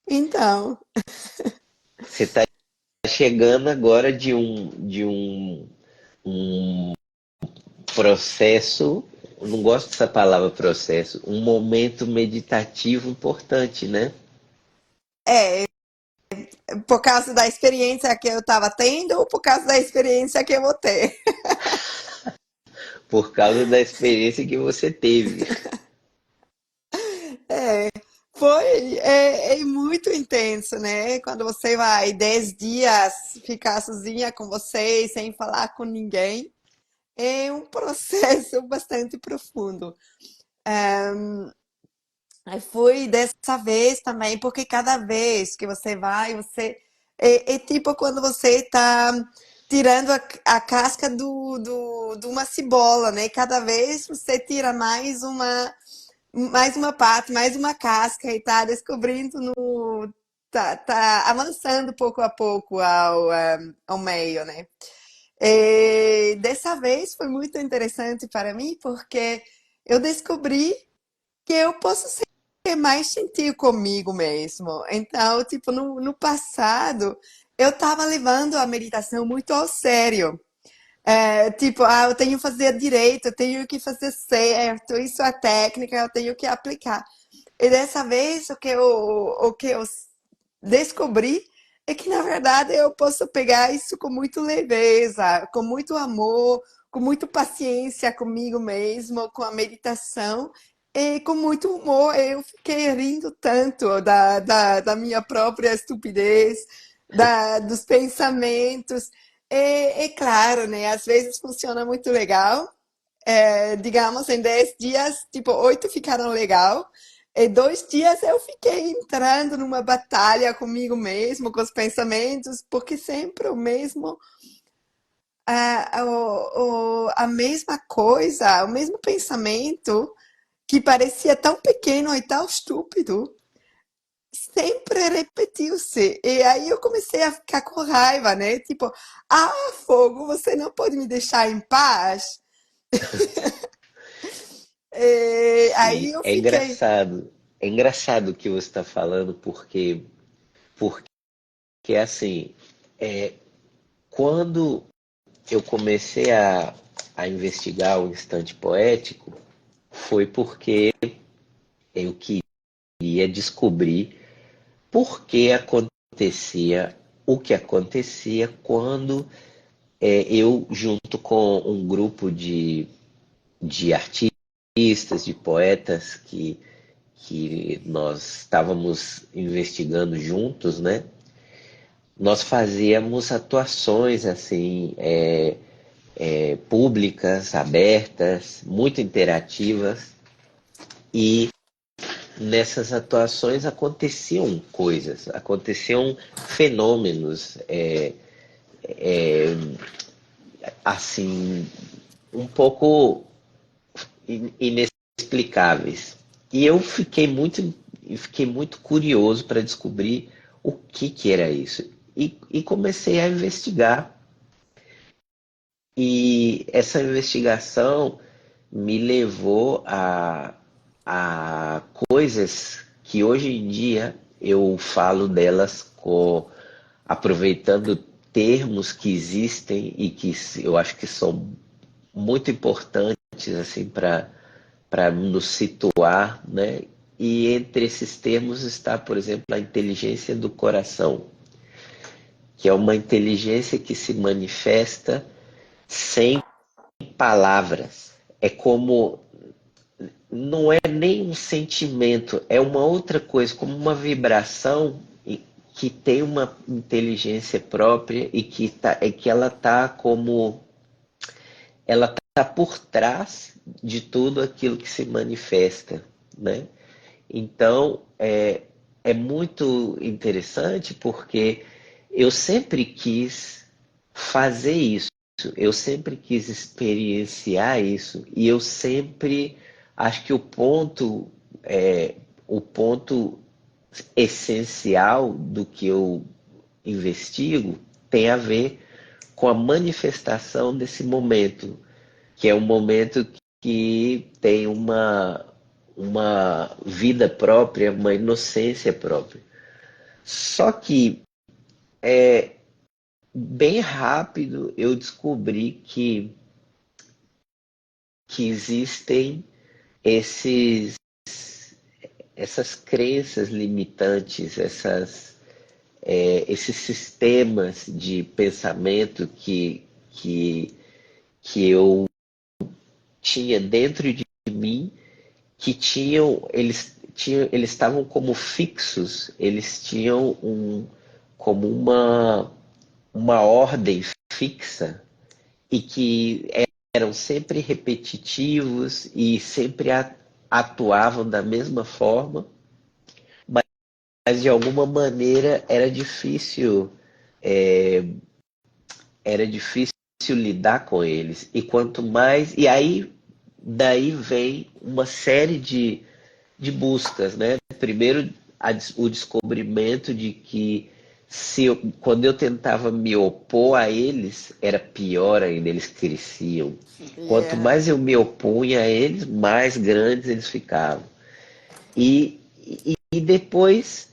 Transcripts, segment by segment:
Então, Você está chegando agora de um processo, eu não gosto dessa palavra processo, um momento meditativo importante, né? é, por causa da experiência que eu estava tendo ou por causa da experiência que eu vou ter? Por causa da experiência que você teve. É, é muito intenso, né? Quando você vai 10 dias ficar sozinha com você, sem falar com ninguém, é um processo bastante profundo. Aí fui dessa vez também, porque cada vez que você vai, você. É tipo quando você está tirando a casca de uma cebola, né? Cada vez você tira mais uma parte, mais uma casca e tá descobrindo no. Tá avançando pouco a pouco ao meio, né? E dessa vez foi muito interessante para mim, porque eu descobri que eu posso ser mais gentil comigo mesmo. Então, tipo, no passado, eu tava levando a meditação muito ao sério. Tipo, eu tenho que fazer direito, eu tenho que fazer certo, isso é técnica, eu tenho que aplicar. E dessa vez, o que eu descobri é que, na verdade, eu posso pegar isso com muito leveza, com muito amor, com muita paciência comigo mesmo, com a meditação e com muito humor. Eu fiquei rindo tanto da minha própria estupidez, dos pensamentos. É claro, né? Às vezes funciona muito legal, digamos, em 10 dias, tipo, 8 ficaram legal. E 2 dias eu fiquei entrando numa batalha comigo mesmo, com os pensamentos, porque sempre o mesmo, a mesma coisa, o mesmo pensamento que parecia tão pequeno e tão estúpido, sempre repetiu-se. E aí eu comecei a ficar com raiva, né? Tipo, fogo, você não pode me deixar em paz? E aí Sim, eu é fiquei. engraçado. É engraçado o que você está falando, porque assim, é, quando eu comecei a investigar o instante poético, foi porque eu queria descobrir por que acontecia o que acontecia quando eu, junto com um grupo de artistas, de poetas que nós estávamos investigando juntos, né? Nós fazíamos atuações assim, públicas, abertas, muito interativas, e nessas atuações aconteciam coisas, aconteciam fenômenos, assim, um pouco inexplicáveis. E eu fiquei muito curioso para descobrir o que era isso. E comecei a investigar. E essa investigação me levou a coisas que hoje em dia eu falo delas aproveitando termos que existem e que eu acho que são muito importantes assim para nos situar, né? E entre esses termos está, por exemplo, a inteligência do coração, que é uma inteligência que se manifesta sem palavras. É como, não é nem um sentimento, é uma outra coisa, como uma vibração que tem uma inteligência própria e que ela tá por trás de tudo aquilo que se manifesta, né? Então, é muito interessante porque eu sempre quis fazer isso, eu sempre quis experienciar isso e eu sempre acho que o ponto essencial do que eu investigo tem a ver com a manifestação desse momento, que é um momento que tem uma vida própria, uma inocência própria. Só que bem rápido eu descobri que existem esses, essas crenças limitantes, esses sistemas de pensamento que eu tinha dentro de mim, que eles estavam como fixos, eles tinham como uma ordem fixa e que eram sempre repetitivos e sempre atuavam da mesma forma, mas de alguma maneira era difícil lidar com eles. E quanto mais. E aí, daí vem uma série de buscas, né? Primeiro, o descobrimento de que quando eu tentava me opor a eles, era pior ainda, eles cresciam. Quanto Yeah. mais eu me opunha a eles, mais grandes eles ficavam. E depois,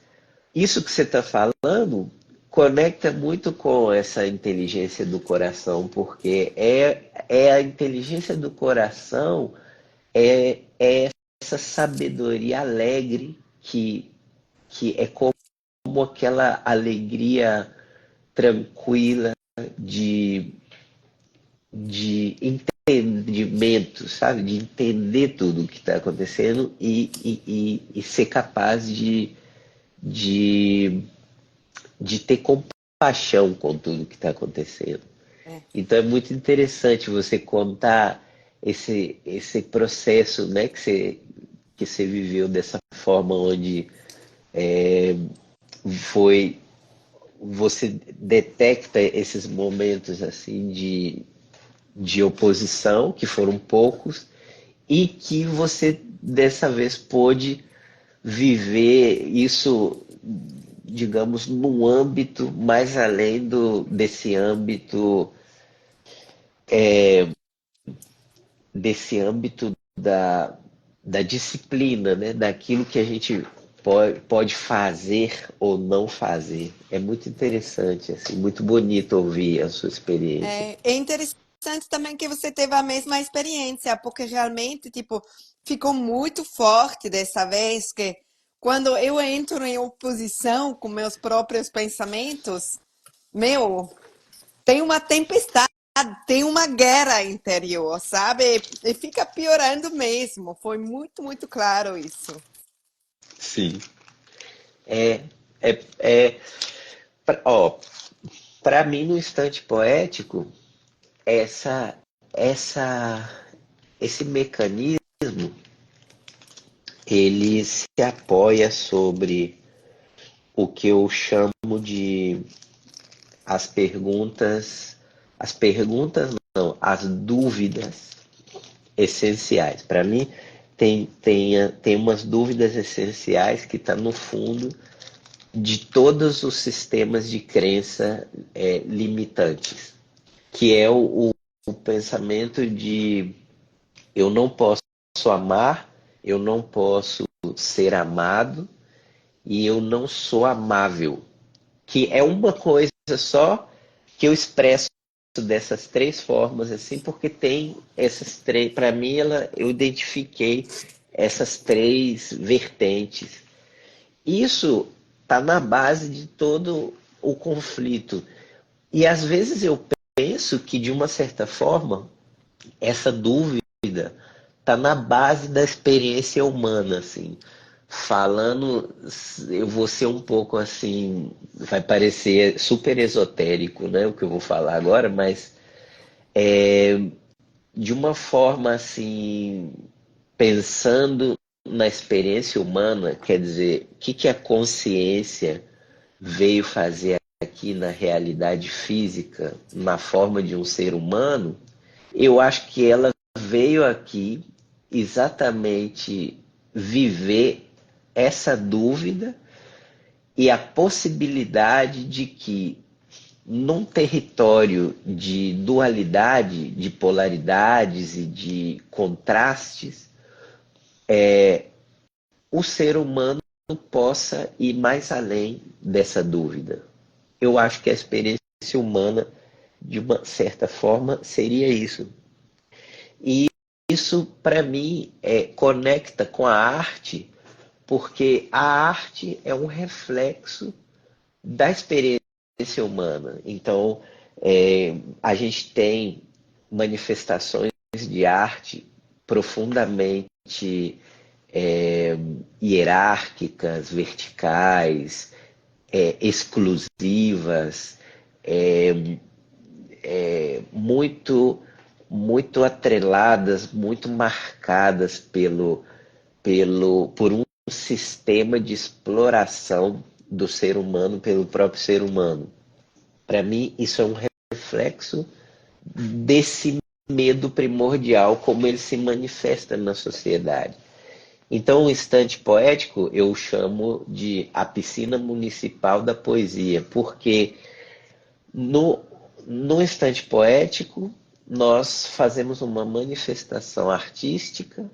isso que você está falando conecta muito com essa inteligência do coração, porque é a inteligência do coração, é essa sabedoria alegre que é como aquela alegria tranquila de, de entendimento, sabe? De entender tudo o que está acontecendo e ser capaz de, de ter compaixão com tudo que está acontecendo. É. Então é muito interessante você contar esse processo, né, que você viveu dessa forma onde foi você detecta esses momentos assim de oposição, que foram poucos, e que você dessa vez pôde viver isso, digamos, num âmbito mais além desse âmbito da disciplina, né? Daquilo que a gente pode fazer ou não fazer. É muito interessante, assim, muito bonito ouvir a sua experiência. É interessante também que você teve a mesma experiência, porque realmente, tipo, ficou muito forte dessa vez que quando eu entro em oposição com meus próprios pensamentos, meu, tem uma tempestade, tem uma guerra interior, sabe? E fica piorando mesmo. Foi muito, muito claro isso. Sim. É, é ó, para mim no instante poético, essa, essa, esse mecanismo ele se apoia sobre o que eu chamo de as perguntas não, as dúvidas essenciais. Para mim, tem umas dúvidas essenciais que estão no fundo de todos os sistemas de crença limitantes, que é o pensamento de eu não posso amar, eu não posso ser amado e eu não sou amável, que é uma coisa só que eu expresso dessas três formas assim, porque tem essas três, para mim eu identifiquei essas três vertentes. Isso está na base de todo o conflito. E às vezes eu penso que de uma certa forma essa dúvida está na base da experiência humana, assim. Falando, eu vou ser um pouco assim, vai parecer super esotérico, né, o que eu vou falar agora, mas de uma forma assim, pensando na experiência humana, quer dizer, o que a consciência veio fazer aqui na realidade física, na forma de um ser humano, eu acho que ela veio aqui exatamente viver essa dúvida e a possibilidade de que num território de dualidade, de polaridades e de contrastes, o ser humano possa ir mais além dessa dúvida? Eu acho que a experiência humana, de uma certa forma, seria isso. E isso, para mim, conecta com a arte, porque a arte é um reflexo da experiência humana. Então, a gente tem manifestações de arte profundamente hierárquicas, verticais, exclusivas, muito muito atreladas, muito marcadas por um sistema de exploração do ser humano pelo próprio ser humano. Para mim, isso é um reflexo desse medo primordial, como ele se manifesta na sociedade. Então, o instante poético eu chamo de a piscina municipal da poesia, porque no, no instante poético nós fazemos uma manifestação artística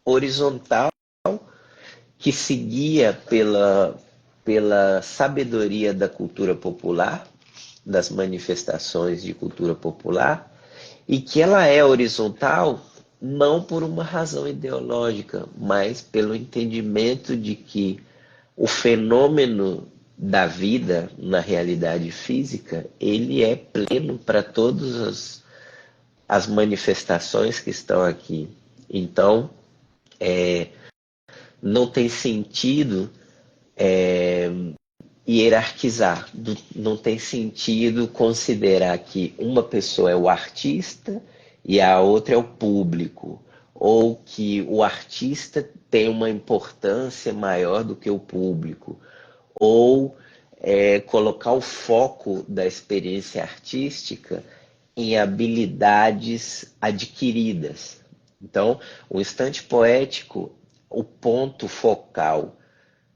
horizontal que se guia pela sabedoria da cultura popular, das manifestações de cultura popular, e que ela é horizontal não por uma razão ideológica, mas pelo entendimento de que o fenômeno da vida na realidade física, ele é pleno para todas as manifestações que estão aqui. Então, não tem sentido hierarquizar, não tem sentido considerar que uma pessoa é o artista e a outra é o público, ou que o artista tem uma importância maior do que o público, ou colocar o foco da experiência artística em habilidades adquiridas. Então, o instante poético, o ponto focal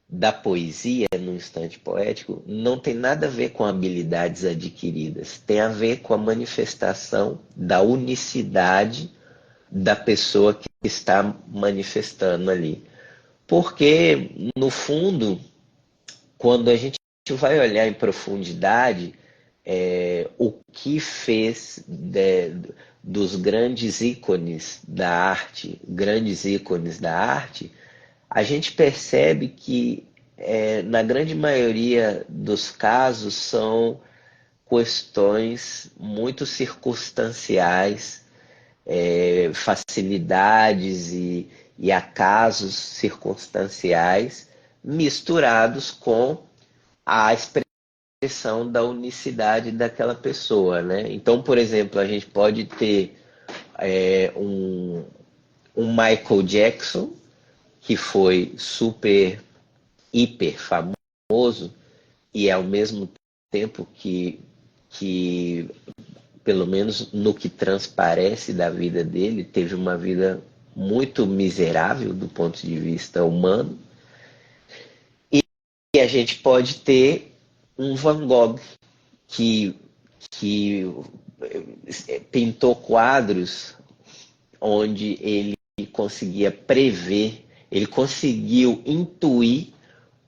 da poesia no instante poético não tem nada a ver com habilidades adquiridas, tem a ver com a manifestação da unicidade da pessoa que está manifestando ali. Porque, no fundo, quando a gente vai olhar em profundidade, o que fez dos grandes ícones da arte, a gente percebe que, na grande maioria dos casos, são questões muito circunstanciais, facilidades e acasos circunstanciais misturados com a expressão da unicidade daquela pessoa, né? Então, por exemplo, a gente pode ter um Michael Jackson que foi super, hiper famoso e ao mesmo tempo que pelo menos no que transparece da vida dele, teve uma vida muito miserável do ponto de vista humano. E a gente pode ter um Van Gogh que pintou quadros onde ele conseguia prever, ele conseguiu intuir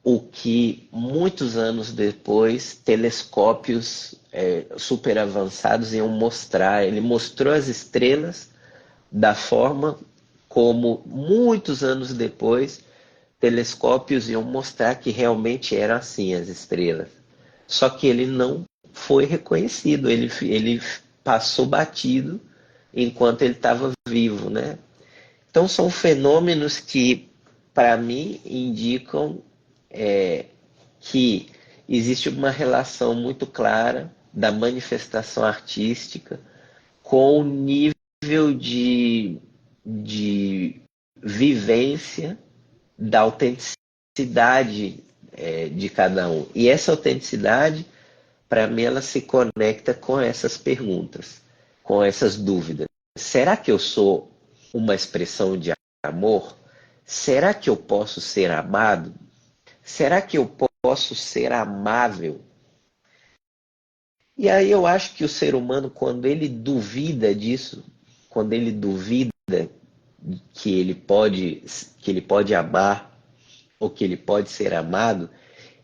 o que muitos anos depois telescópios super avançados iam mostrar. Ele mostrou as estrelas da forma como muitos anos depois telescópios iam mostrar que realmente eram assim as estrelas. Só que ele não foi reconhecido, ele passou batido enquanto ele estava vivo, né? Então são fenômenos que, para mim, indicam que existe uma relação muito clara da manifestação artística com o nível de vivência da autenticidade de cada um. E essa autenticidade, para mim, ela se conecta com essas perguntas, com essas dúvidas. Será que eu sou uma expressão de amor? Será que eu posso ser amado? Será que eu posso ser amável? E aí eu acho que o ser humano, quando ele duvida disso, quando ele duvida que ele pode amar ou que ele pode ser amado,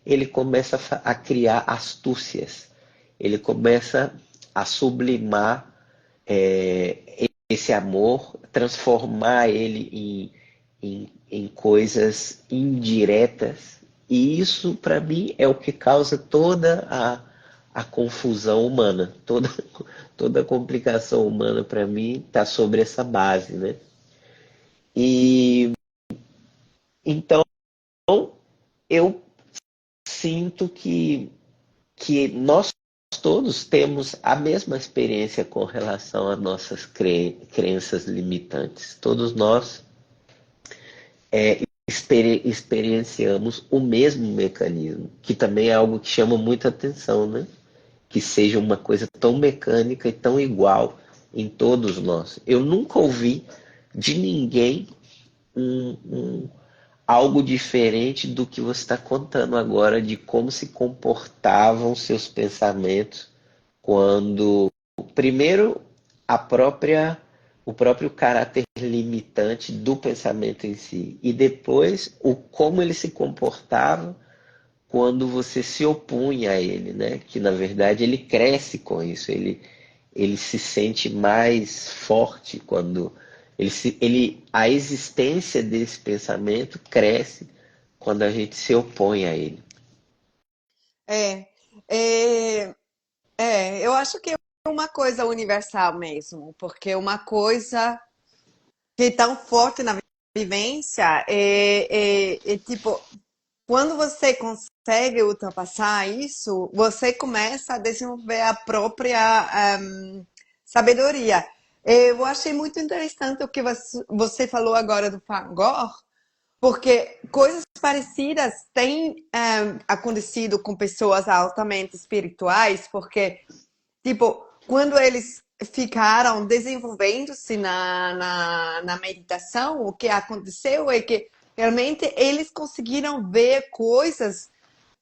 ele começa a criar astúcias, ele começa a sublimar esse amor, transformar ele em coisas indiretas. E isso, para mim, é o que causa toda a confusão humana. Toda a complicação humana, para mim, está sobre essa base, né? E então eu sinto que nós todos temos a mesma experiência com relação às nossas crenças limitantes. Todos nós experienciamos o mesmo mecanismo, que também é algo que chama muita atenção, né? Que seja uma coisa tão mecânica e tão igual em todos nós. Eu nunca ouvi de ninguém um, um, algo diferente do que você está contando agora, de como se comportavam seus pensamentos quando, primeiro, a própria o próprio caráter limitante do pensamento em si e depois o como ele se comportava quando você se opunha a ele, né? Que na verdade ele cresce com isso, ele se sente mais forte quando a existência desse pensamento cresce quando a gente se opõe a ele. É, é, eu acho que é uma coisa universal mesmo, porque uma coisa que é tão forte na vivência é tipo, quando você consegue ultrapassar isso, você começa a desenvolver a própria sabedoria. Eu achei muito interessante o que você falou agora do Van Gogh, porque coisas parecidas têm acontecido com pessoas altamente espirituais, porque, tipo, quando eles ficaram desenvolvendo-se na meditação, o que aconteceu é que realmente eles conseguiram ver coisas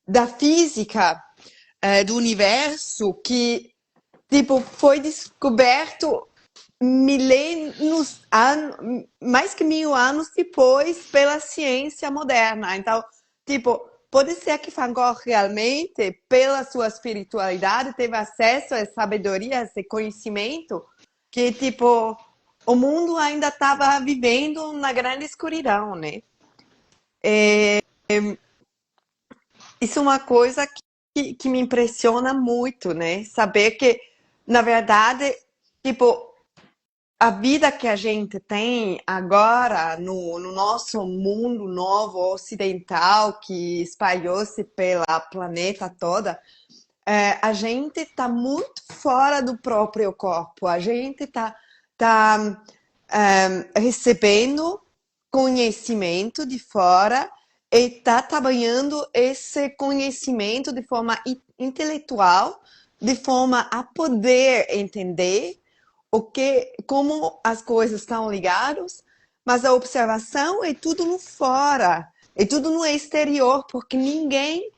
da física, do universo, que, tipo, foi descoberto milênios, mais que 1000 anos depois pela ciência moderna. Então, tipo, pode ser que Van Gogh realmente, pela sua espiritualidade, teve acesso a essa sabedoria, a esse conhecimento, que, tipo, o mundo ainda estava vivendo na grande escuridão, né? Isso é uma coisa que me impressiona muito, né? Saber que, na verdade, tipo, a vida que a gente tem agora no nosso mundo novo ocidental que espalhou-se pela planeta toda, a gente está muito fora do próprio corpo. A gente tá, recebendo conhecimento de fora e está trabalhando esse conhecimento de forma intelectual, de forma a poder entender como as coisas estão ligadas, mas a observação é tudo no fora, é tudo no exterior, porque ninguém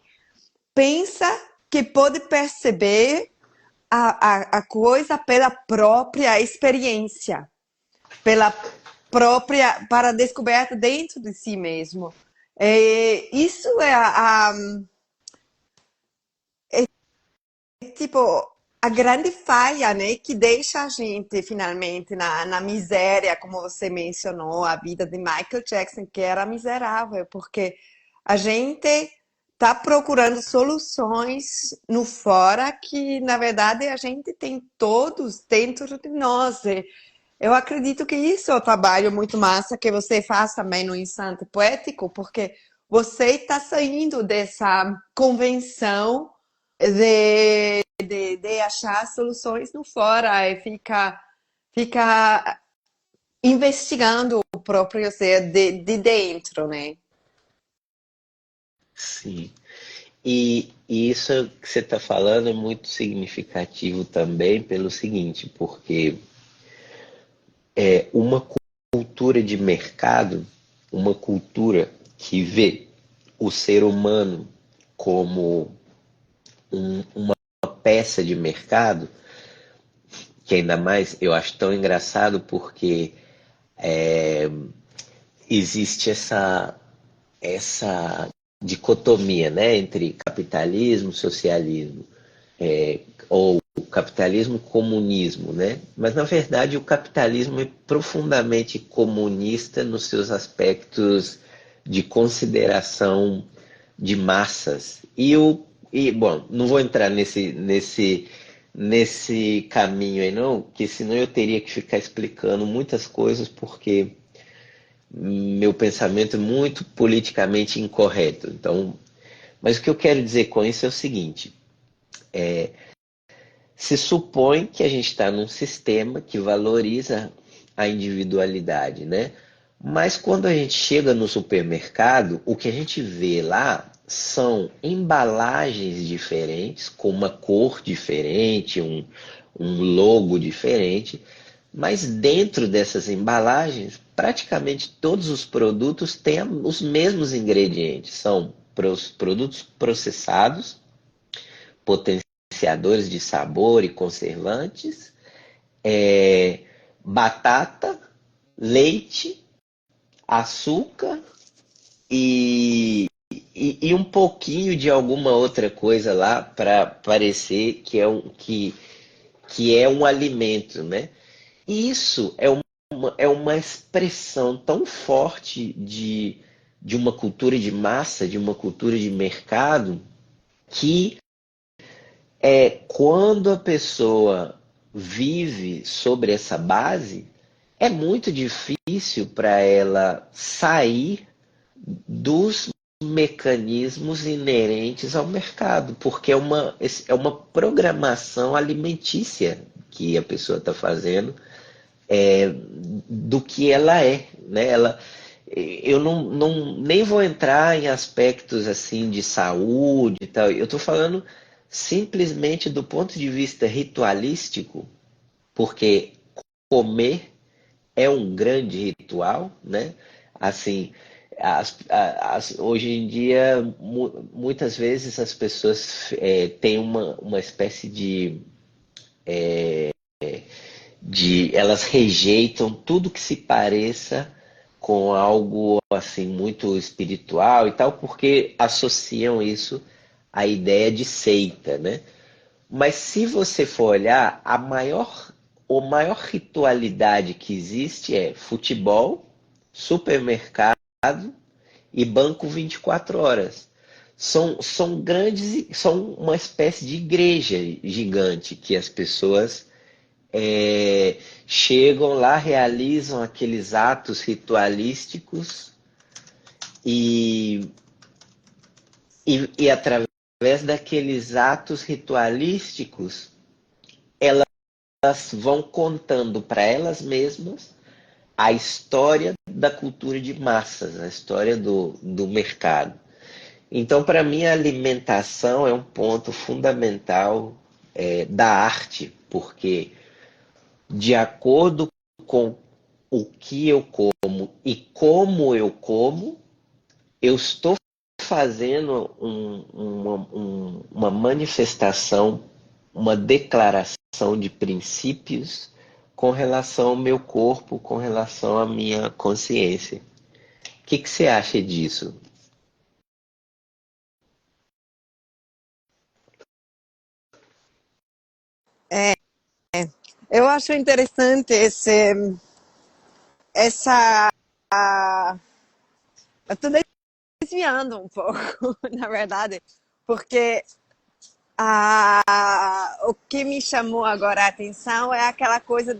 pensa que pode perceber a coisa pela própria experiência, pela para a descoberta dentro de si mesmo. Isso tipo, a grande falha, né, que deixa a gente finalmente na miséria, como você mencionou, a vida de Michael Jackson, que era miserável, porque a gente tá procurando soluções no fora que, na verdade, a gente tem todos dentro de nós. E eu acredito que isso é o trabalho muito massa que você faz também no Instante Poético, porque você está saindo dessa convenção de achar soluções no fora e fica investigando o próprio ser de dentro, né? Sim. E isso que você está falando é muito significativo também pelo seguinte, porque uma cultura de mercado, uma cultura que vê o ser humano como uma peça de mercado, que ainda mais eu acho tão engraçado porque existe essa dicotomia, né, entre capitalismo, socialismo, ou capitalismo, comunismo, né? Mas na verdade o capitalismo é profundamente comunista nos seus aspectos de consideração de massas. Bom, não vou entrar nesse caminho aí não, que senão eu teria que ficar explicando muitas coisas porque meu pensamento é muito politicamente incorreto. Então, mas o que eu quero dizer com isso é o seguinte: se supõe que a gente está num sistema que valoriza a individualidade, né? Mas quando a gente chega no supermercado, o que a gente vê lá são embalagens diferentes, com uma cor diferente, um logo diferente, mas dentro dessas embalagens, praticamente todos os produtos têm os mesmos ingredientes. São produtos processados, potenciadores de sabor e conservantes, batata, leite, açúcar e um pouquinho de alguma outra coisa lá para parecer que é um alimento, né? E isso é uma expressão tão forte de uma cultura de massa, de uma cultura de mercado, que quando a pessoa vive sobre essa base, é muito difícil para ela sair dos mecanismos inerentes ao mercado, porque é uma programação alimentícia que a pessoa está fazendo do que ela é, né? Eu nem vou entrar em aspectos assim de saúde e tal. Eu estou falando simplesmente do ponto de vista ritualístico, porque comer é um grande ritual, né? Assim, hoje em dia, muitas vezes as pessoas têm uma espécie elas rejeitam tudo que se pareça com algo assim muito espiritual e tal, porque associam isso à ideia de seita, né? Mas se você for olhar, a maior ritualidade que existe é futebol, supermercado e banco 24 horas. São grandes, são uma espécie de igreja gigante que as pessoas chegam lá, realizam aqueles atos ritualísticos e, e através daqueles atos ritualísticos, elas vão contando para elas mesmas a história da cultura de massas, a história do mercado. Então, para mim, a alimentação é um ponto fundamental da arte, porque de acordo com o que eu como e como eu estou fazendo uma manifestação, uma declaração de princípios com relação ao meu corpo, com relação à minha consciência. O que você acha disso? Eu acho interessante essa. Eu estou desviando um pouco, na verdade, porque o que me chamou agora a atenção é aquela coisa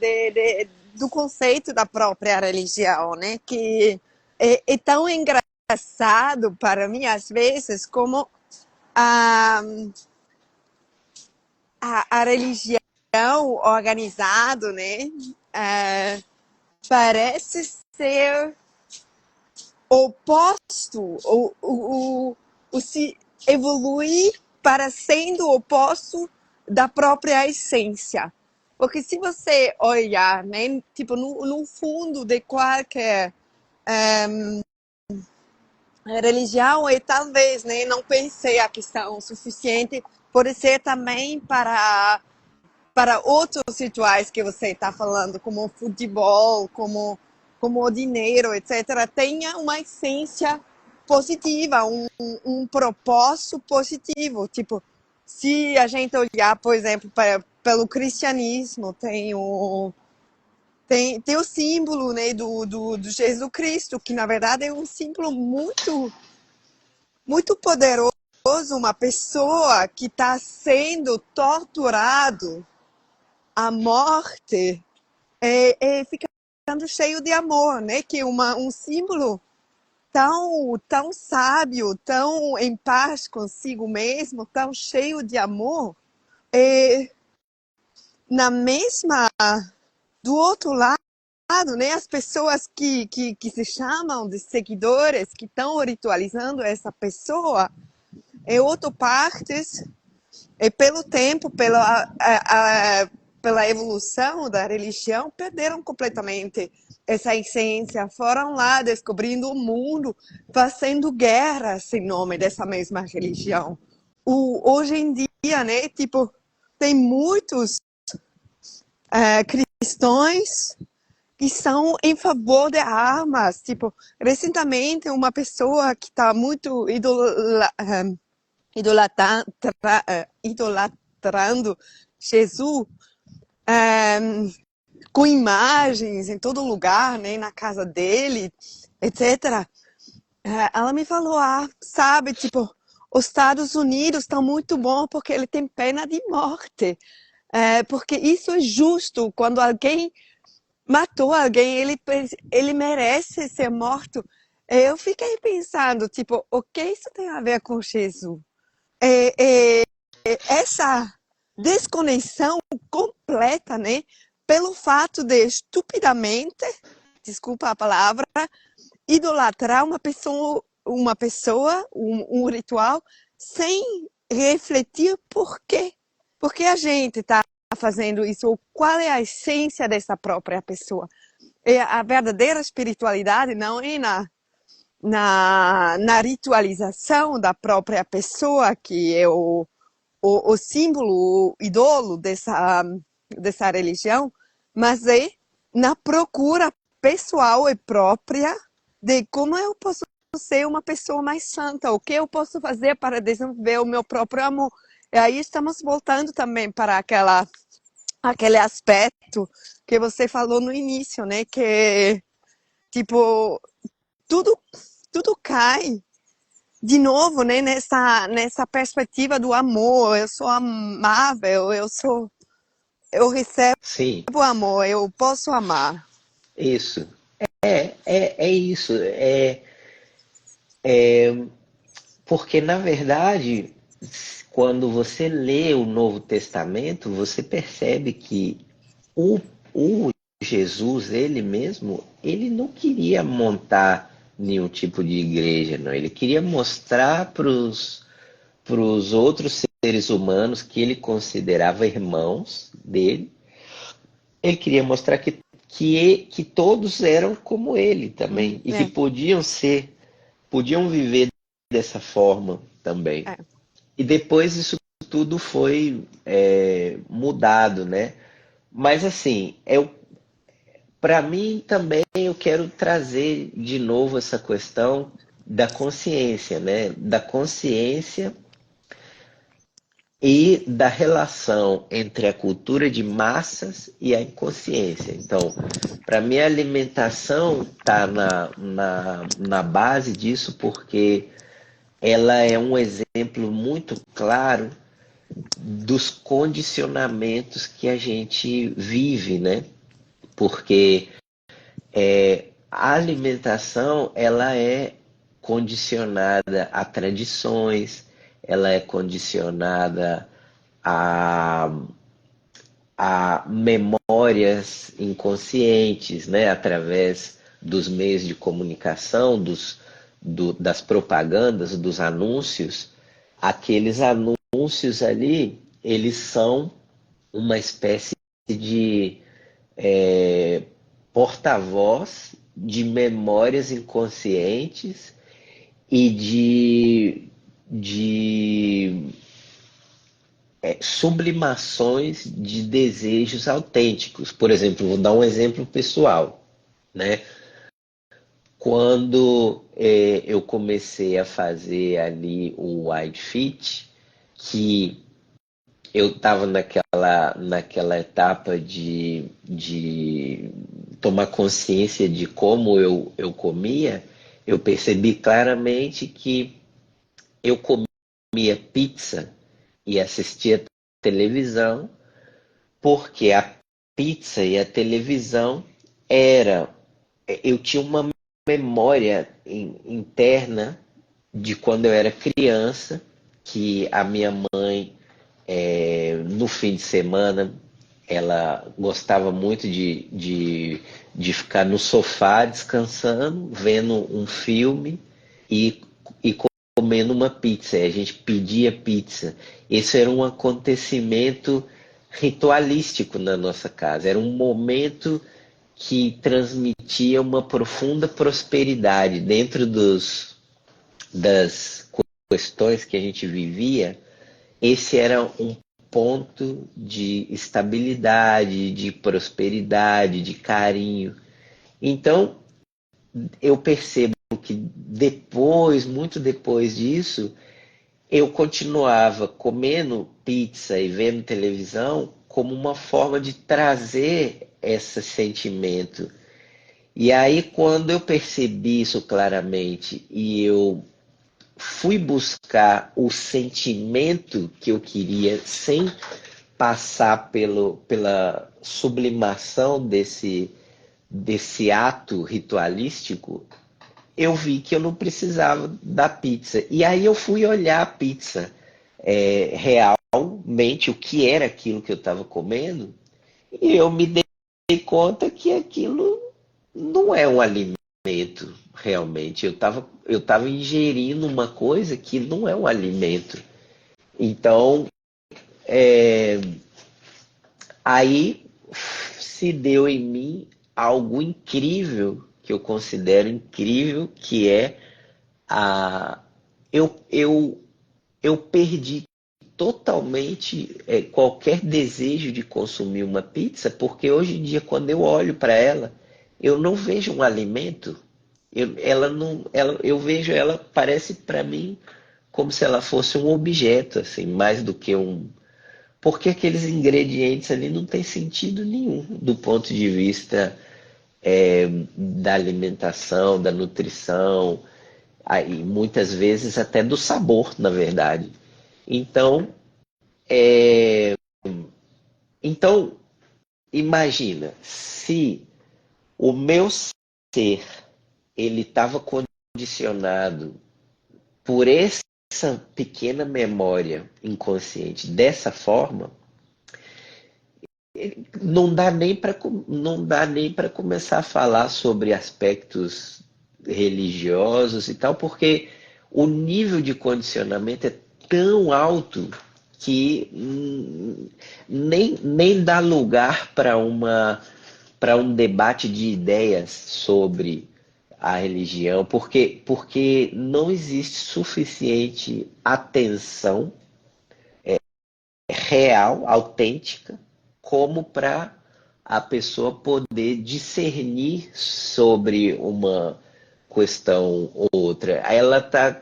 do conceito da própria religião, né? Que é tão engraçado para mim, às vezes, como a, a religião organizado, né? É, parece ser oposto, o se evoluir para sendo oposto da própria essência. Porque se você olhar, né, tipo, no fundo de qualquer religião, e talvez, né, não pensei a questão suficiente, pode ser também para outros rituais que você está falando, como o futebol, como o dinheiro, etc., tenha uma essência positiva, um propósito positivo. Tipo, se a gente olhar, por exemplo, pelo cristianismo, tem o símbolo, né, do Jesus Cristo, que na verdade é um símbolo muito poderoso, uma pessoa que está sendo torturado à morte, ficando cheio de amor, né? Que é um símbolo tão sábio, tão em paz consigo mesmo, tão cheio de amor. E na mesma, do outro lado, né? As pessoas que se chamam de seguidores, que estão ritualizando essa pessoa, em outras partes, e pelo tempo, pela evolução da religião, perderam completamente essa essência. Foram lá descobrindo o mundo, fazendo guerras em nome dessa mesma religião. Hoje em dia, né, tipo, tem muitos cristãos que são em favor de armas. Tipo, recentemente, uma pessoa que está muito idolatrando Jesus, com imagens em todo lugar, né, na casa dele, etc. Ela me falou, sabe, tipo, os Estados Unidos estão muito bom porque ele tem pena de morte. Porque isso é justo. Quando alguém matou alguém, ele merece ser morto. Eu fiquei pensando, tipo, o que isso tem a ver com Jesus? Essa desconexão completa, né? Pelo fato de estupidamente, desculpa a palavra, idolatrar um ritual, sem refletir por quê. Por que a gente está fazendo isso? Ou qual é a essência dessa própria pessoa? E a verdadeira espiritualidade não é na ritualização da própria pessoa, que é o símbolo, o ídolo dessa religião, mas é na procura pessoal e própria de como eu posso ser uma pessoa mais santa, o que eu posso fazer para desenvolver o meu próprio amor. E aí estamos voltando também para aquele aspecto que você falou no início, né? Que, tipo, tudo, tudo cai de novo, né, nessa perspectiva do amor. Eu sou amável, eu recebo Sim, amor, eu posso amar. isso. É isso. Porque, na verdade, quando você lê o Novo Testamento, você percebe que o, o Jesus, ele mesmo, ele não queria montar nenhum tipo de igreja, não. Ele queria mostrar para os outros seres humanos que ele considerava irmãos dele. Ele queria mostrar que todos eram como ele também e que É, podiam viver dessa forma também. é, E depois isso tudo foi mudado, né? Mas assim, para mim também eu quero trazer de novo essa questão da consciência, né? Da consciência e da relação entre a cultura de massas e a inconsciência. Então, para mim, a alimentação está na base disso, porque ela é um exemplo muito claro dos condicionamentos que a gente vive, né? Porque a alimentação ela é condicionada a tradições, ela é condicionada a memórias inconscientes, né, através dos meios de comunicação, das propagandas, dos anúncios. Aqueles anúncios ali, eles são uma espécie de porta-voz de memórias inconscientes e de sublimações de desejos autênticos. Por exemplo, vou dar um exemplo pessoal, né? quando eu comecei a fazer ali o Wide Fit, que eu estava naquela etapa de tomar consciência de como eu comia, eu percebi claramente que eu comia pizza e assistia televisão, porque a pizza e a televisão era. Eu tinha uma memória interna de quando eu era criança, que a minha mãe, no fim de semana, ela gostava muito de ficar no sofá descansando, vendo um filme e comendo uma pizza. E a gente pedia pizza. Esse era um acontecimento ritualístico na nossa casa. Era um momento que transmitia uma profunda prosperidade dentro das questões que a gente vivia. Esse era um ponto de estabilidade, de prosperidade, de carinho. Então, eu percebo que depois, muito depois disso, eu continuava comendo pizza e vendo televisão como uma forma de trazer esse sentimento. E aí, quando eu percebi isso claramente e eu fui buscar o sentimento que eu queria sem passar pela sublimação desse ato ritualístico, eu vi que eu não precisava da pizza. E aí eu fui olhar a pizza realmente, o que era aquilo que eu estava comendo, e eu me dei conta que aquilo não é um alimento realmente. Eu tava ingerindo uma coisa que não é um alimento. Então, aí se deu em mim algo incrível, que eu considero incrível, que é a eu perdi totalmente qualquer desejo de consumir uma pizza, porque hoje em dia, quando eu olho para ela, eu não vejo um alimento. Ela não, eu vejo ela, parece para mim como se ela fosse um objeto, assim, mais do que um. Porque aqueles ingredientes ali não têm sentido nenhum do ponto de vista da alimentação, da nutrição, aí muitas vezes até do sabor, na verdade. Então, então imagina se o meu ser ele estava condicionado por essa pequena memória inconsciente dessa forma, não dá nem para começar a falar sobre aspectos religiosos e tal, porque o nível de condicionamento é tão alto que nem dá lugar para um debate de ideias sobre a religião, porque não existe suficiente atenção real, autêntica, como para a pessoa poder discernir sobre uma questão ou outra. Ela tá,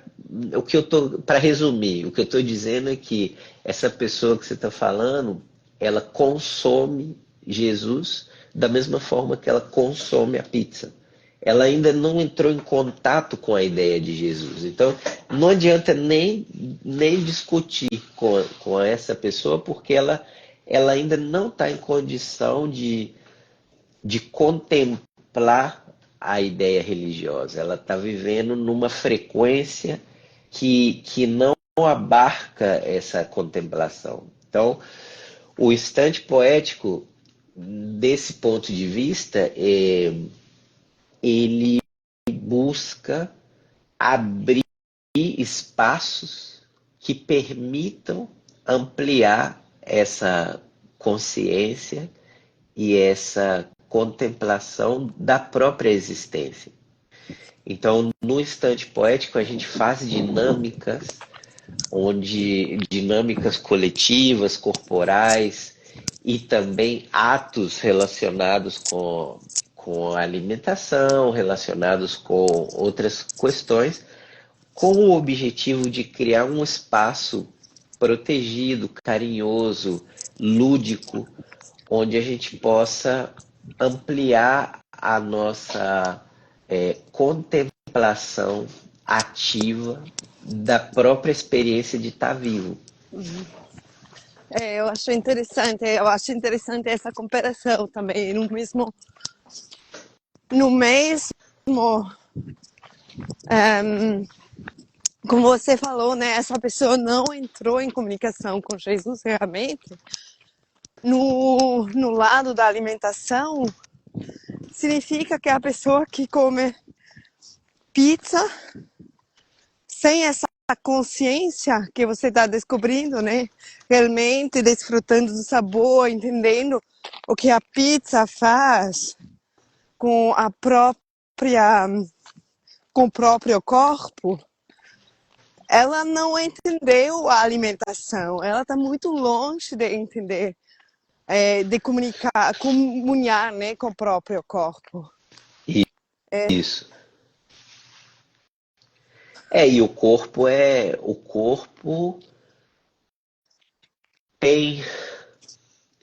o que eu tô, para resumir, o que eu estou dizendo é que essa pessoa que você está falando, ela consome Jesus da mesma forma que ela consome a pizza. Ela ainda não entrou em contato com a ideia de Jesus. Então, não adianta nem discutir com essa pessoa, porque ela ainda não está em condição de contemplar a ideia religiosa. Ela está vivendo numa frequência que não abarca essa contemplação. Então, o instante poético, desse ponto de vista, ele busca abrir espaços que permitam ampliar essa consciência e essa contemplação da própria existência. Então, no instante poético, a gente faz dinâmicas coletivas, corporais e também atos relacionados com com a alimentação, relacionados com outras questões, com o objetivo de criar um espaço protegido, carinhoso, lúdico, onde a gente possa ampliar a nossa contemplação ativa da própria experiência de estar vivo. Eu acho interessante essa comparação também, no mesmo, como você falou, né? Essa pessoa não entrou em comunicação com Jesus realmente. No lado da alimentação, significa que a pessoa que come pizza sem essa consciência que você está descobrindo, né? Realmente desfrutando do sabor, entendendo o que a pizza faz com com o próprio corpo, ela não entendeu a alimentação. Ela está muito longe de entender, de comunhar, né, com o próprio corpo. Isso. E o corpo tem,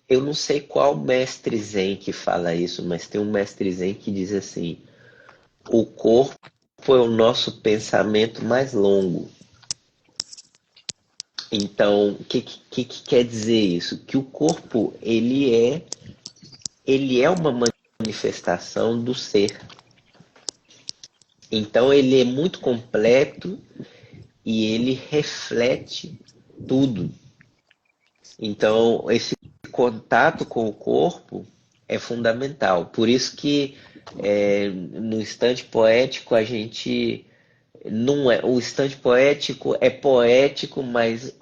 eu não sei qual mestre zen que fala isso, mas tem um mestre zen que diz assim: o corpo é o nosso pensamento mais longo. Então, o que quer dizer isso? Que o corpo ele é uma manifestação do ser. Então, ele é muito completo e ele reflete tudo. Então, esse contato com o corpo é fundamental. Por isso que no instante poético a gente não é. O instante poético é poético, mas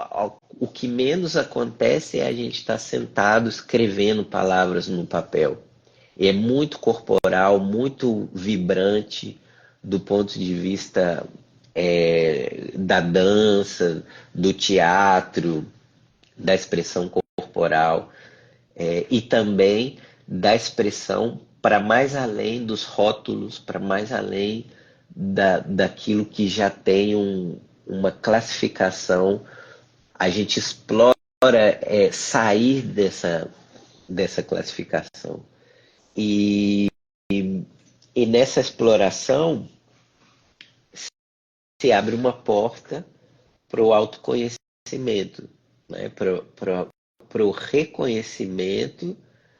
o que menos acontece é a gente estar sentado escrevendo palavras no papel. E é muito corporal, muito vibrante do ponto de vista da dança, do teatro, da expressão corporal, e também da expressão para mais além dos rótulos, para mais além daquilo que já tem uma classificação. A gente explora sair dessa classificação. E, e nessa exploração se abre uma porta para o autoconhecimento, né? Para o reconhecimento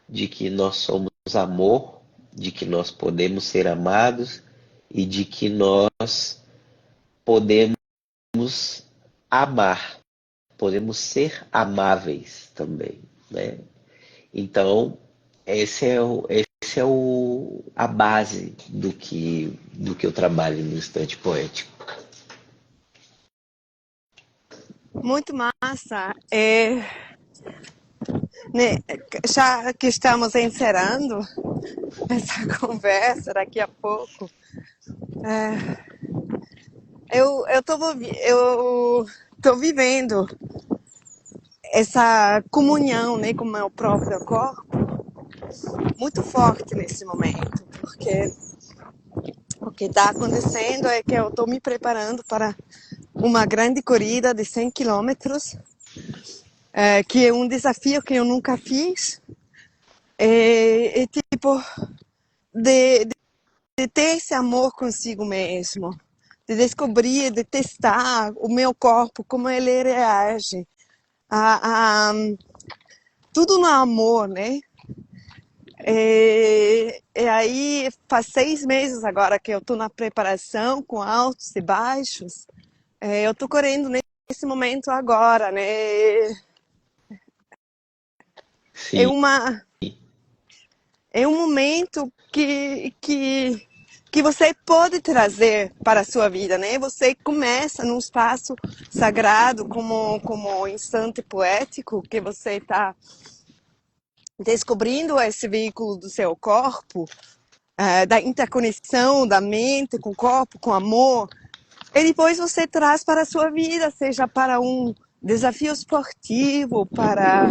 de que nós somos amor, de que nós podemos ser amados e de que nós podemos amar, podemos ser amáveis também, né? Então, a base do que eu trabalho no instante poético. Muito massa. Né, já que estamos encerrando essa conversa daqui a pouco, eu tô vivendo essa comunhão, né, com o meu próprio corpo muito forte nesse momento, porque o que está acontecendo é que eu estou me preparando para uma grande corrida de 100 quilômetros, que é um desafio que eu nunca fiz, e tipo, de ter esse amor consigo mesmo, de descobrir, de testar o meu corpo, como ele reage, tudo no amor, né? E aí faz 6 meses agora que eu estou na preparação, com altos e baixos. Eu estou correndo nesse momento agora, né? É Sim, é um momento que você pode trazer para a sua vida, né? Você começa num espaço sagrado, como o instante poético, que você está descobrindo esse veículo do seu corpo, da interconexão da mente com o corpo, com o amor, e depois você traz para a sua vida, seja para um desafio esportivo, para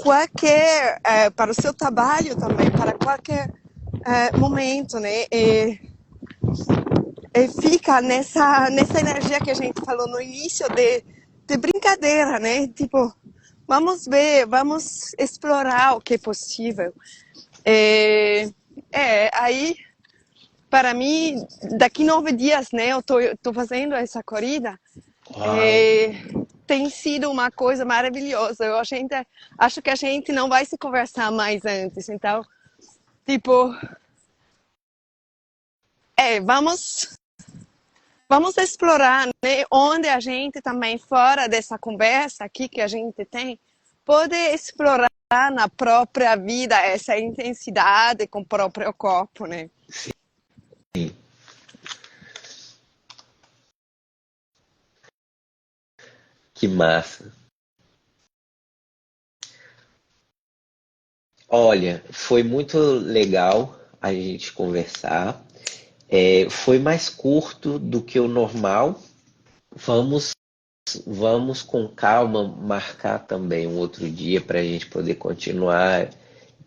qualquer, para o seu trabalho também, para qualquer momento, né? E fica nessa energia que a gente falou no início de brincadeira, né? Tipo, vamos ver, vamos explorar o que é possível. É, aí, para mim, daqui 9 dias, né? Eu tô fazendo essa corrida. Uau! É, tem sido uma coisa maravilhosa. Acho que a gente não vai se conversar mais antes. Então, tipo, vamos explorar, né, onde a gente também, fora dessa conversa aqui que a gente tem, pode explorar na própria vida essa intensidade com o próprio corpo, né? Sim, que massa. Olha, foi muito legal a gente conversar. Foi mais curto do que o normal. Vamos, vamos com calma marcar também um outro dia para a gente poder continuar.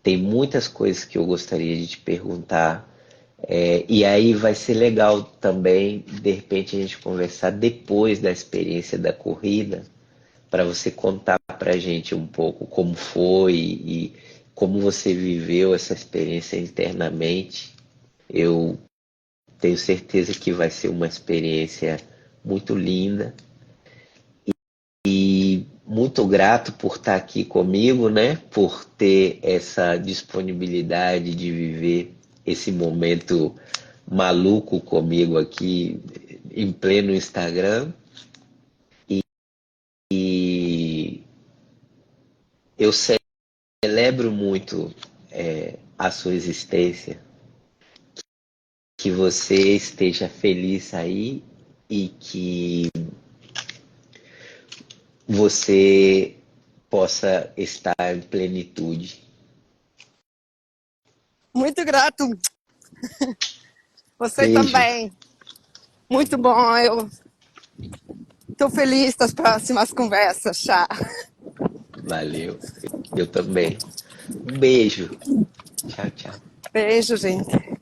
Tem muitas coisas que eu gostaria de te perguntar. E aí vai ser legal também, de repente, a gente conversar depois da experiência da corrida, para você contar para a gente um pouco como foi e como você viveu essa experiência internamente. Eu tenho certeza que vai ser uma experiência muito linda e muito grato por estar aqui comigo, né? Por ter essa disponibilidade de viver esse momento maluco comigo aqui em pleno Instagram. E eu celebro muito a sua existência, que você esteja feliz aí e que você possa estar em plenitude. Muito grato, você Beijo, também. Muito bom, eu estou feliz das próximas conversas, Chá. valeu. Eu também. Um beijo. Tchau, tchau. Beijo, gente.